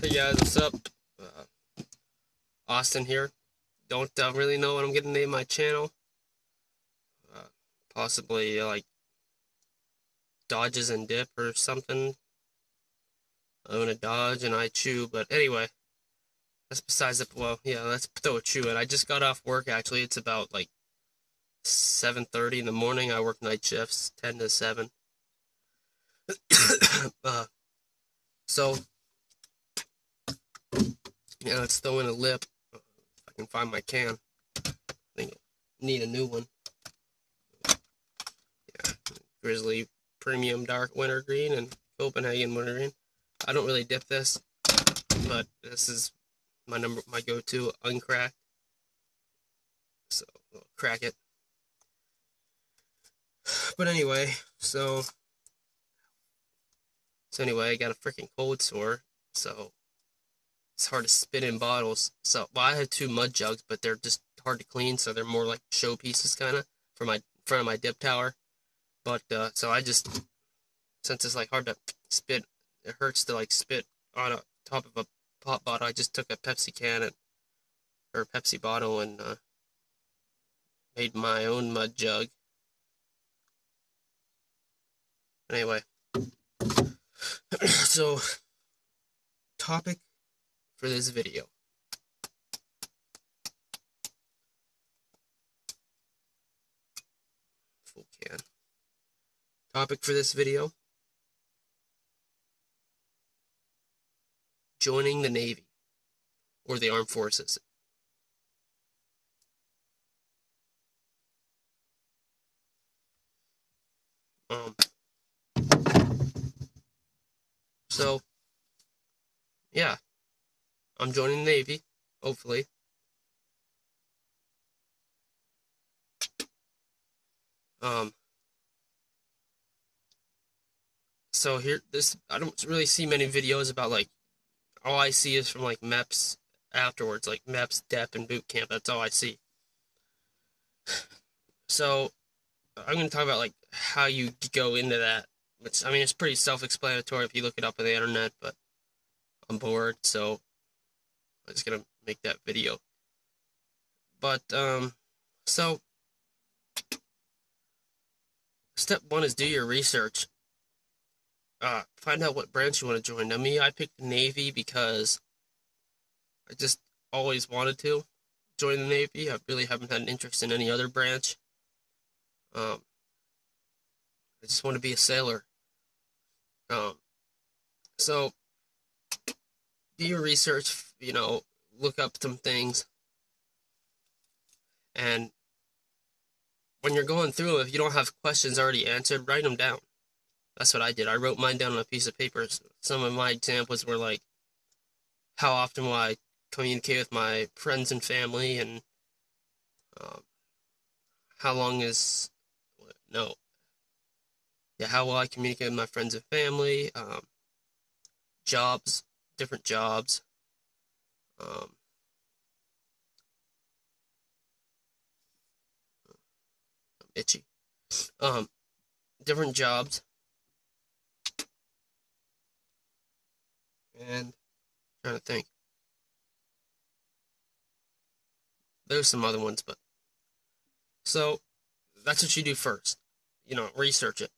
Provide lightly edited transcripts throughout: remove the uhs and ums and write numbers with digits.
Hey guys, what's up? Austin here. Don't really know what I'm gonna name my channel. Uh, Possibly like Dodges and Dip or something. I own a Dodge and I chew, but anyway, that's besides the. Well, yeah, let's throw a chew in. I just got off work actually. It's about like 7:30 in the morning. I work night shifts, 10 to 7. uh, so yeah, let's throw in a lip. If I can find my can. I think I need a new one. Grizzly Premium Dark Wintergreen and Copenhagen Wintergreen. I don't really dip this, but this is my go-to uncracked. So I'll crack it. But anyway, so anyway, I got a freaking cold sore, so it's hard to spit in bottles. So well, I had 2 mud jugs, but they're just hard to clean, so they're more like showpieces kind of for my front of my dip tower. But so I just, since it's like hard to spit, it hurts to like spit on a top of a pop bottle. I just took a Pepsi can or a Pepsi bottle and made my own mud jug. Anyway, so topic for this video. Full can. Topic for this video: joining the Navy or the Armed Forces. So yeah, I'm joining the Navy, hopefully. So here, I don't really see many videos about, like, all I see is from like MEPS afterwards, like MEPS, DEP, and boot camp. That's all I see. So I'm going to talk about like how you go into that, which I mean it's pretty self-explanatory if you look it up on the internet. But I'm bored, so I'm just gonna make that video. But so step 1 is do your research. Find out what branch you want to join. Now, me, I picked the Navy because I just always wanted to join the Navy. I really haven't had an interest in any other branch. I just want to be a sailor. So do your research, look up some things. And when you're going through, if you don't have questions already answered, write them down. That's what I did. I wrote mine down on a piece of paper. Some of my examples were like, how often will I communicate with my friends and family, and how will I communicate with my friends and family, jobs, different jobs, I'm itchy, different jobs, and I'm trying to think. There's some other ones, but so that's what you do first. Research it.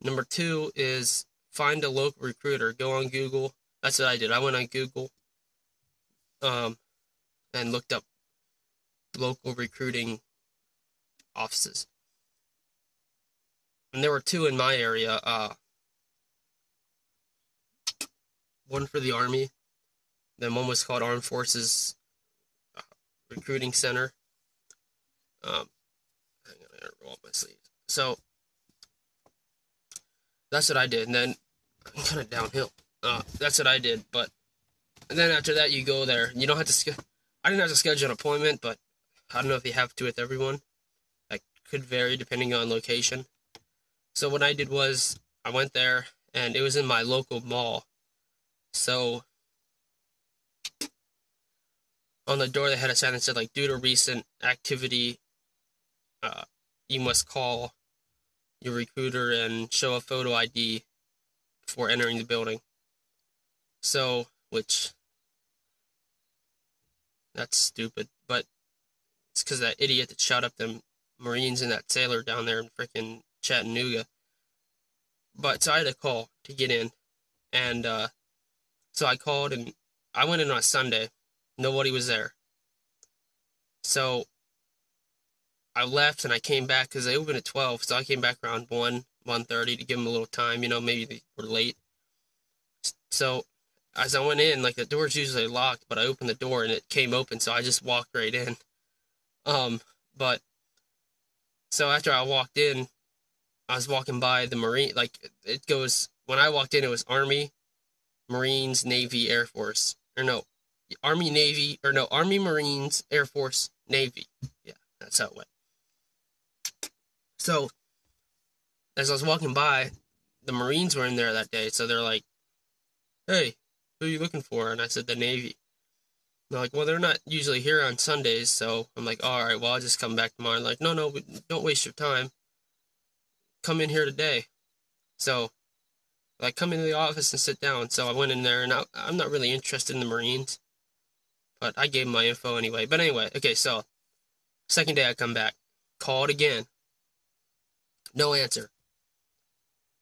Number 2 is find a local recruiter. Go on Google. That's what I did. I went on Google and looked up local recruiting offices. And there were 2 in my area. One for the Army, then one was called Armed Forces Recruiting Center. Hang on, I gotta roll up my sleeves. So that's what I did, and then I'm kind of downhill. That's what I did, and then after that you go there. You don't have to. I didn't have to schedule an appointment, but I don't know if you have to with everyone. That could vary depending on location. So what I did was I went there, and it was in my local mall. So on the door they had a sign that said, like, due to recent activity, you must call your recruiter and show a photo ID before entering the building. So, which, that's stupid, but it's because that idiot that shot up them Marines and that sailor down there in freaking Chattanooga. But so I had a call to get in, and so I called, and I went in on a Sunday. Nobody was there. So I left, and I came back because they opened at 12, so I came back around 1:30 to give them a little time. Maybe they were late. So as I went in, like, the door's usually locked, but I opened the door and it came open, so I just walked right in. But so after I walked in, I was walking by the Marine, like, it goes, when I walked in, it was Army, Marines, Navy, Air Force, or no, Army, Navy, or no, Army, Marines, Air Force, Navy. Yeah, that's how it went. So as I was walking by, the Marines were in there that day, so they're like, "Hey, who are you looking for?" And I said, "The Navy." They're like, "Well, they're not usually here on Sundays," so I'm like, "All right, well, I'll just come back tomorrow." Like, "No, no, don't waste your time. Come in here today." So, like, come into the office and sit down. So I went in there, and I'm not really interested in the Marines, but I gave them my info anyway. But anyway, okay, so second day I come back, called again, no answer.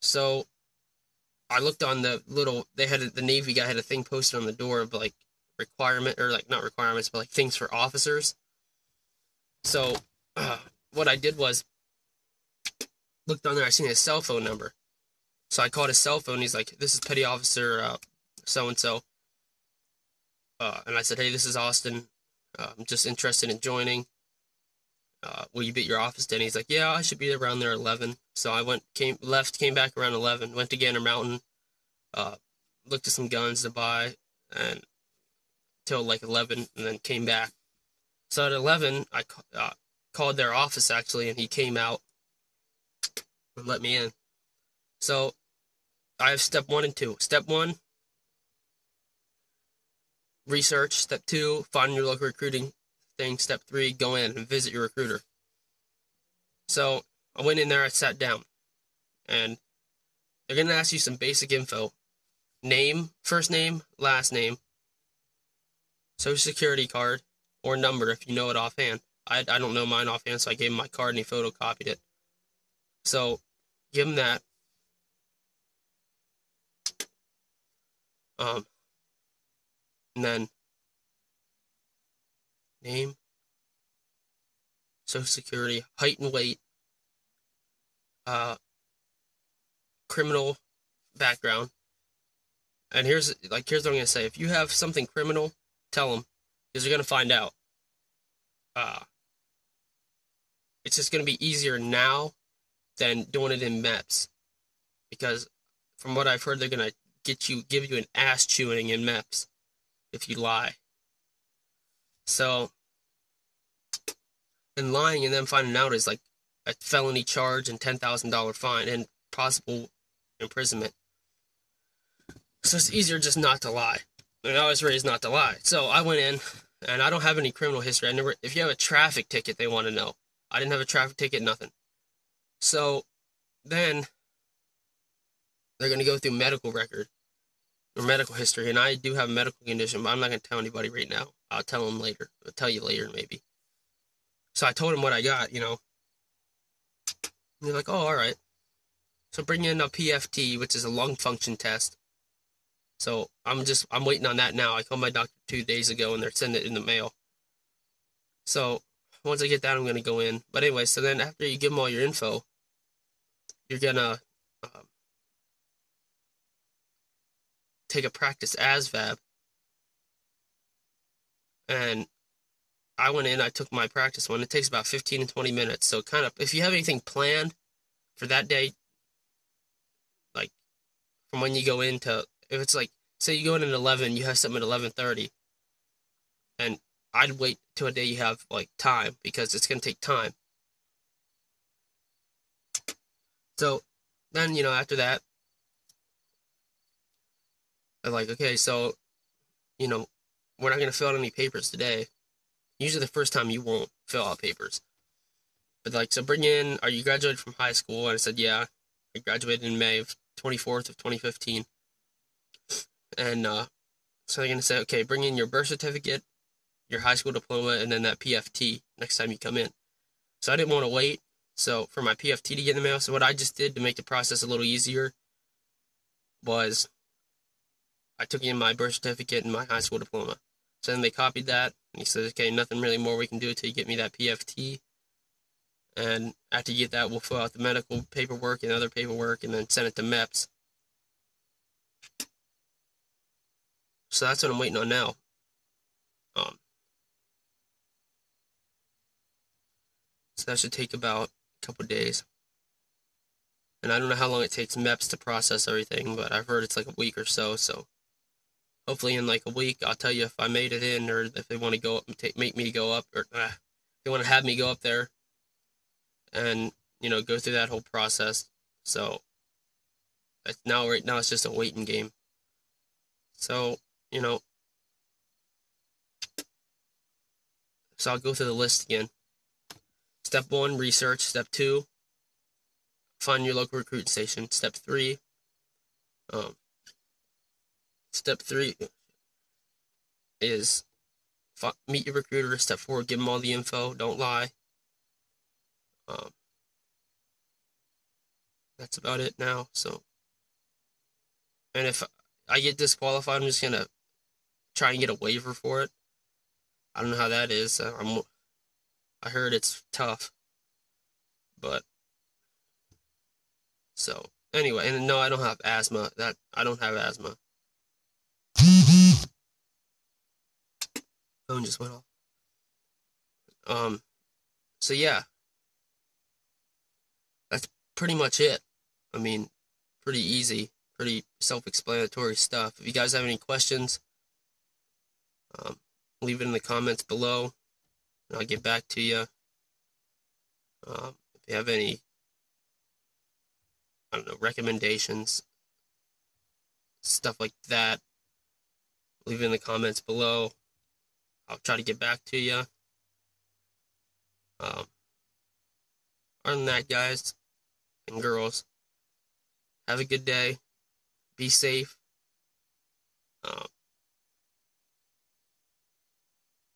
So I looked on the the Navy guy had a thing posted on the door of, like, requirement, or, like, not requirements, but, like, things for officers. So what I did was looked on there, I seen his cell phone number. So I called his cell phone. He's like, "This is Petty Officer so-and-so." And I said, "Hey, this is Austin. I'm just interested in joining. Will you be at your office today?" And he's like, "Yeah, I should be around there at 11. So I came back around 11, went to Gander Mountain, looked at some guns to buy, and till like 11, and then came back. So at 11, I called their office, actually, and he came out and let me in. So I have step 1 and 2. Step 1, research. Step 2, find your local recruiting thing. Step 3, go in and visit your recruiter. So I went in there, I sat down, and they're going to ask you some basic info. Name, first name, last name, social security card, or number if you know it offhand. I don't know mine offhand, so I gave him my card and he photocopied it. So give him that. And then name, social security, height and weight, criminal background. And here's what I'm gonna say: if you have something criminal, tell them, because you're gonna find out. It's just gonna be easier now than doing it in MEPS, because from what I've heard, they're gonna give you an ass chewing in MEPS if you lie. So, and lying and then finding out is like a felony charge and $10,000 fine and possible imprisonment. So it's easier just not to lie. And I was raised not to lie. So I went in, and I don't have any criminal history. If you have a traffic ticket, they want to know. I didn't have a traffic ticket, nothing. So then they're going to go through medical record or medical history, and I do have a medical condition, but I'm not going to tell anybody right now. I'll tell them later. I'll tell you later, maybe. So I told them what I got, And they're like, "Oh, all right." So bring in a PFT, which is a lung function test. So I'm waiting on that now. I called my doctor 2 days ago, and they're sending it in the mail. So once I get that, I'm going to go in. But anyway, so then after you give them all your info, you're going to take a practice ASVAB. And I went in, I took my practice one. It takes about 15 to 20 minutes. So kind of, if you have anything planned for that day, like from when you go into, if it's like, say you go in at 11, you have something at 11:30, and I'd wait till a day you have, like, time, because it's going to take time. So then, after that, I'm like, okay, so, we're not going to fill out any papers today. Usually the first time you won't fill out papers. But, like, so bring in, are you graduated from high school? And I said, yeah, I graduated in May of 24th of 2015. And So they're going to say, okay, bring in your birth certificate, your high school diploma, and then that PFT next time you come in. So I didn't want to wait. So for my PFT to get in the mail, so what I just did to make the process a little easier was I took in my birth certificate and my high school diploma. So then they copied that, and he says, okay, nothing really more we can do until you get me that PFT. And after you get that, we'll fill out the medical paperwork and other paperwork, and then send it to MEPS. So that's what I'm waiting on now. So that should take about a couple days. And I don't know how long it takes MEPS to process everything, but I've heard it's like a week or so. So hopefully in like a week, I'll tell you if I made it in, or if they want to go up and make me go up, or if they want to have me go up there and, you know, go through that whole process. So right now it's just a waiting game. So, you know, so I'll go through the list again. Step 1, research. Step 2, find your local recruiting station. Step 3 is meet your recruiter. Step 4, give them all the info. Don't lie. That's about it now. So, and if I get disqualified, I'm just gonna try and get a waiver for it. I don't know how that is. I heard it's tough, but so anyway, and no, I don't have asthma. I don't have asthma. Phone just went off. So yeah, that's pretty much it. I mean, pretty easy, pretty self-explanatory stuff. If you guys have any questions, leave it in the comments below, and I'll get back to you. If you have any, I don't know, recommendations, stuff like that, leave it in the comments below. I'll try to get back to you. Other than that, guys and girls, have a good day. Be safe.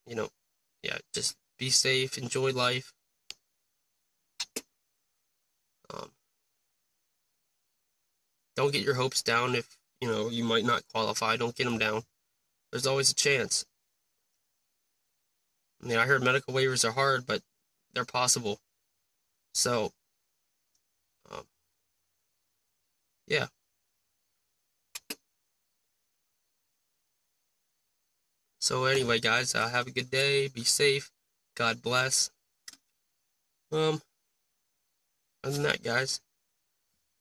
You know, yeah, just be safe. Enjoy life. Don't get your hopes down if, you know, you might not qualify. Don't get them down. There's always a chance. I mean, I heard medical waivers are hard, but they're possible. So, yeah. So anyway, guys, have a good day. Be safe. God bless. Other than that, guys,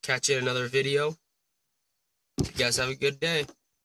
catch you in another video. You guys have a good day.